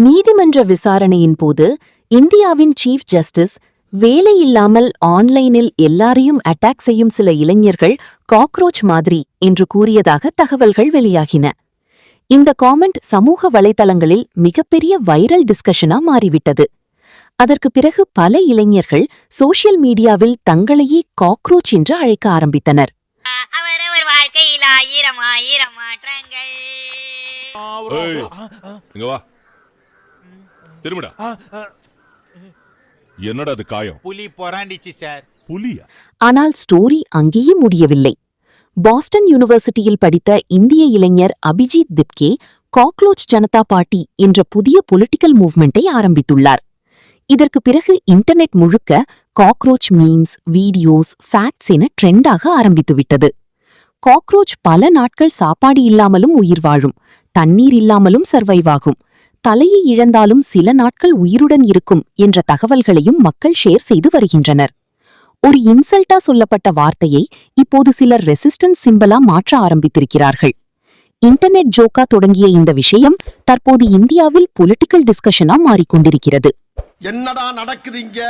நீதிமன்ற விசாரணையின் போது இந்தியாவின் சீஃப் ஜஸ்டிஸ் வேலையில்லாமல் ஆன்லைனில் எல்லாரையும் அட்டாக் செய்யும் சில இளைஞர்கள் காக்ரோச் மாதிரி என்று கூறியதாக தகவல்கள் வெளியாகின. இந்த காமெண்ட் சமூக வலைதளங்களில் மிகப்பெரிய வைரல் டிஸ்கஷனா மாறிவிட்டது. அதற்கு பிறகு பல இளைஞர்கள் சோஷியல் மீடியாவில் தங்களையே காக்ரோச் என்று அழைக்க ஆரம்பித்தனர். என்னடா அது காயம்? புலி போராண்டிச்சு சார். புலியா? ஆனால் ஸ்டோரி அங்கேயே முடியவில்லை. பாஸ்டன் யூனிவர்சிட்டியில் படித்த இந்திய இளைஞர் அபிஜித் திப்கே காக்ரோச் ஜனதா பார்ட்டி என்ற புதிய பொலிட்டிக்கல் மூவ்மெண்டை ஆரம்பித்துள்ளார். இதற்கு பிறகு இன்டர்நெட் முழுக்க காக்ரோச் மீம்ஸ், வீடியோஸ், ஃபேக்ட்ஸ் என ட்ரெண்டாக ஆரம்பித்துவிட்டது. காக்ரோச் பல நாட்கள் சாப்பாடு இல்லாமலும் உயிர் வாழும், தண்ணீர் இல்லாமலும் சர்வைவ் ஆகும், தலையை இழந்தாலும் சில நாட்கள் உயிருடன் இருக்கும் என்ற தகவல்களையும் மக்கள் ஷேர் செய்து வருகின்றனர். ஒரு இன்சல்ட்டா சொல்லப்பட்ட வார்த்தையை இப்போது சிலர் ரெசிஸ்டன்ஸ் சிம்பலா மாற்ற ஆரம்பித்திருக்கிறார்கள். இன்டர்நெட் ஜோக்கா தொடங்கிய இந்த விஷயம் தற்போது இந்தியாவில் பொலிட்டிக்கல் டிஸ்கஷனா மாறிக்கொண்டிருக்கிறது. என்னடா நடக்குது இங்க?